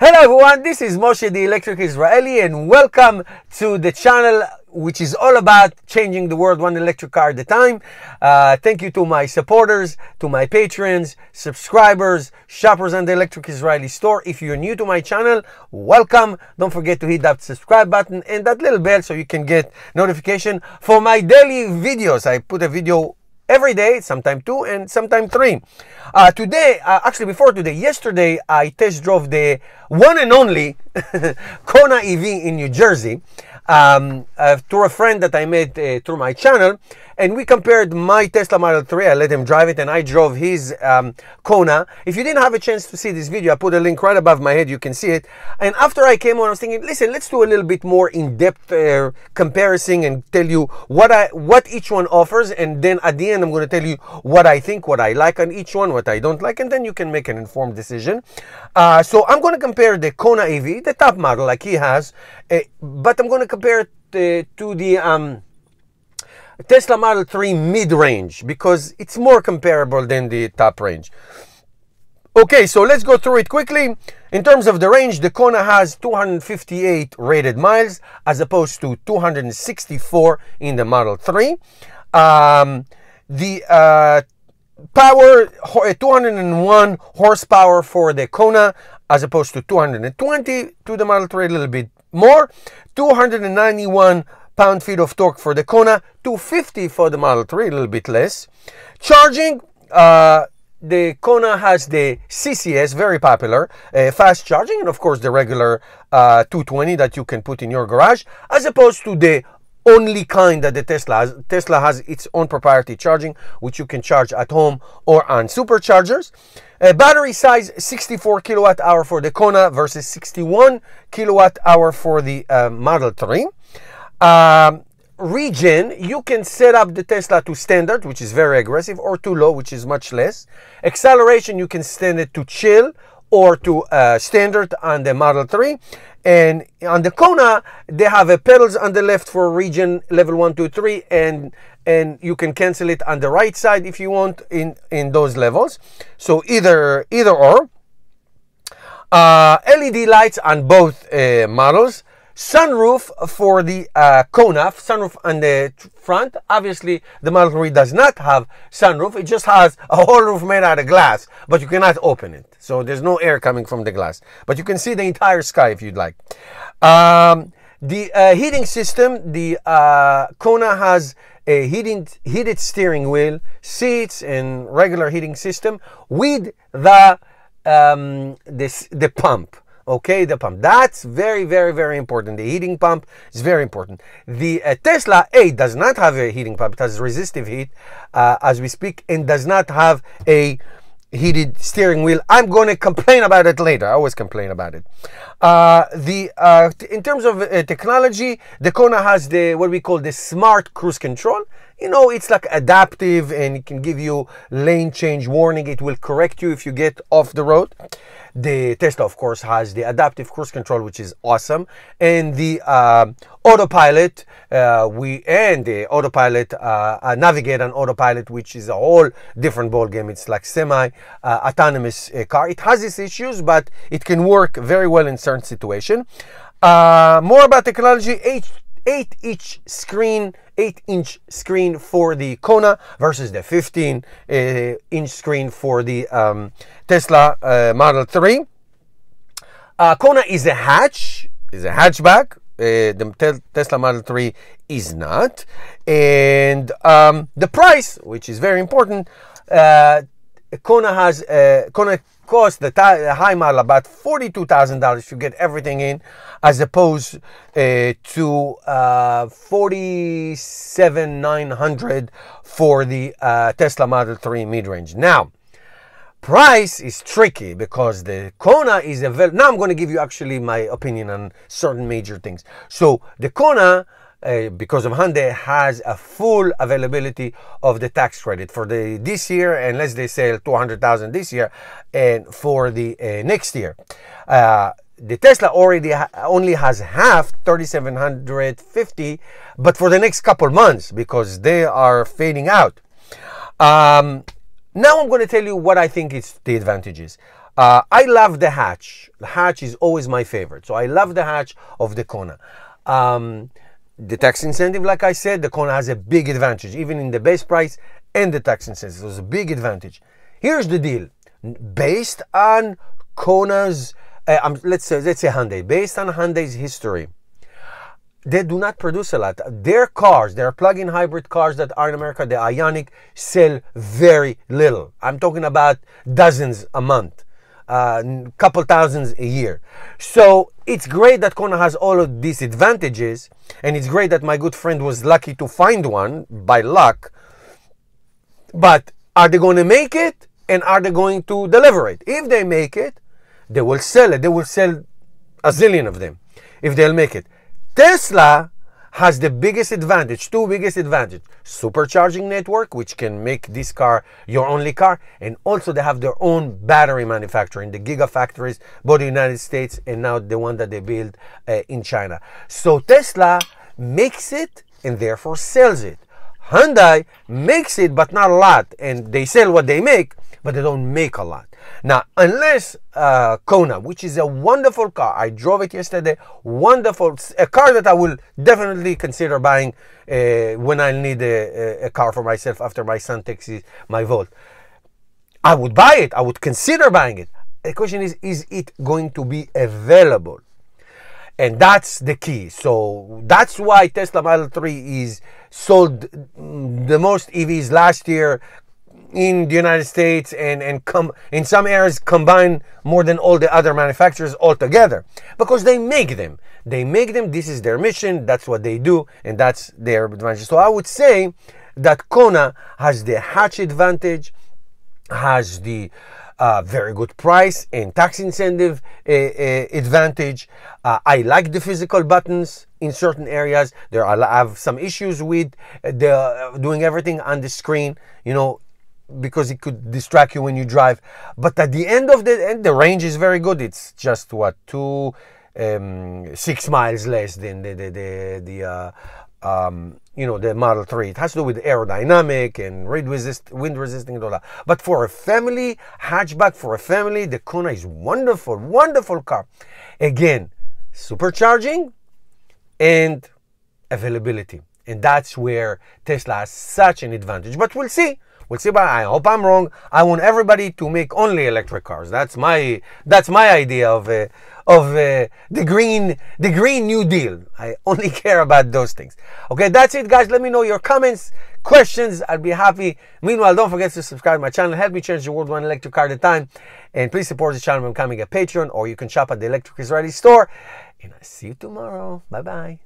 Hello everyone, this is Moshe the Electric Israeli and welcome to the channel which is all about changing the world one electric car at a time. Thank you to my supporters, to my patrons, subscribers, shoppers on the Electric Israeli store. If you're new to my channel, welcome. Don't forget to hit that subscribe button and that little bell so you can get notification for my daily videos. I put a video every day, sometime 2 and sometime 3. Today, actually before today, yesterday, I test drove the one and only Kona EV in New Jersey to a friend that I met through my channel, and we compared my Tesla Model 3. I let him drive it and I drove his Kona. If you didn't have a chance to see this video, I put a link right above my head, you can see it. And after I came on, I was thinking, listen, let's do a little bit more in-depth comparison and tell you what each one offers, and then at the end I'm going to tell you what I think, what I like on each one, what I don't like, and then you can make an informed decision. So I'm going to compare the Kona EV, the top model like he has, but I'm going to compare it to the Tesla Model 3 mid-range because it's more comparable than the top range. Okay, so let's go through it quickly. In terms of the range, the Kona has 258 rated miles as opposed to 264 in the Model 3. The power, 201 horsepower for the Kona as opposed to 220 to the Model 3, a little bit more. 291 pound-feet of torque for the Kona, 250 for the Model 3, a little bit less. Charging, the Kona has the CCS, very popular, fast charging, and of course the regular 220 that you can put in your garage, as opposed to the only kind that the Tesla has. Tesla has its own proprietary charging, which you can charge at home or on superchargers. Battery size 64 kilowatt hour for the Kona versus 61 kilowatt hour for the Model 3. Region, you can set up the Tesla to standard, which is very aggressive, or to low, which is much less. Acceleration, you can stand it to chill or to standard on the Model 3. And on the Kona, they have a pedals on the left for region level 1, 2, 3, and you can cancel it on the right side if you want in those levels. So either or. LED lights on both models. Sunroof for the Kona, sunroof on the front. Obviously, the Model 3 does not have sunroof. It just has a whole roof made out of glass, but you cannot open it. So there's no air coming from the glass. But you can see the entire sky if you'd like. The heating system, the Kona has a heated steering wheel, seats, and regular heating system with the pump. Okay, the pump. That's very, very, very important. The heating pump is very important. The Tesla 8 does not have a heating pump. It has resistive heat as we speak and does not have a heated steering wheel. I'm going to complain about it later. I always complain about it. In terms of technology, the Kona has what we call the smart cruise control. You know, it's like adaptive and it can give you lane change warning. It will correct you if you get off the road. The Tesla, of course, has the adaptive cruise control, which is awesome. And the autopilot, the autopilot, navigate on autopilot, which is a whole different ball game. It's like semi-autonomous car. It has its issues, but it can work very well in certain situations. More about technology, 8-inch screen for the Kona versus the 15-inch screen for the Tesla Model 3. Kona is a hatchback. The Tesla Model 3 is not. And the price, which is very important, Kona costs the high model about $42,000 if you get everything in, as opposed to $47,900 for the Tesla Model 3 mid-range. Now, price is tricky because the Kona is now I'm going to give you actually my opinion on certain major things. So the Kona, because of Hyundai, has a full availability of the tax credit for this year, unless they sell 200,000 this year, and for the next year. The Tesla only has half, 3,750, but for the next couple months because they are fading out. Now I'm going to tell you what I think is the advantages. I love the hatch. The hatch is always my favorite. So I love the hatch of the Kona. The tax incentive, like I said, the Kona has a big advantage, even in the base price and the tax incentive. So it's a big advantage. Here's the deal. Based on Kona's, let's say Hyundai, based on Hyundai's history, they do not produce a lot. Their cars, their plug-in hybrid cars that are in America, the Ioniq, sell very little. I'm talking about dozens a month. Couple thousands a year. So it's great that Kona has all of these advantages, and it's great that my good friend was lucky to find one by luck. But are they going to make it, and are they going to deliver it? If they make it, they will sell it. They will sell a zillion of them if they'll make it. Tesla has the biggest advantage, two biggest advantage: supercharging network, which can make this car your only car, and also they have their own battery manufacturing, the gigafactories, both in the United States and now the one that they build in China. So Tesla makes it and therefore sells it. Hyundai makes it, but not a lot, and they sell what they make, but they don't make a lot. Now, unless Kona, which is a wonderful car, I drove it yesterday, wonderful, a car that I will definitely consider buying when I need a car for myself after my son takes my Volt. I would buy it, I would consider buying it. The question is it going to be available? And that's the key. So that's why Tesla Model 3 is sold the most EVs last year in the United States, and in some areas combine more than all the other manufacturers altogether, because they make them. This is their mission. That's what they do, and that's their advantage. So I would say that Kona has the hatch advantage, has the very good price and tax incentive advantage. I like the physical buttons in certain areas. I have some issues with doing everything on the screen, because it could distract you when you drive. But at the end of the range is very good. It's just 6 miles less than the Model 3. It has to do with aerodynamic and wind resisting and all that. But for a family hatchback, the Kona is wonderful, wonderful car. Again, supercharging and availability, and that's where Tesla has such an advantage. But we'll see. But I hope I'm wrong. I want everybody to make only electric cars. That's my idea of the green New Deal. I only care about those things. Okay, that's it, guys. Let me know your comments, questions. I'll be happy. Meanwhile, don't forget to subscribe to my channel. Help me change the world one electric car at a time. And please support the channel by becoming a Patreon, or you can shop at the Electric Israeli store. And I'll see you tomorrow. Bye-bye.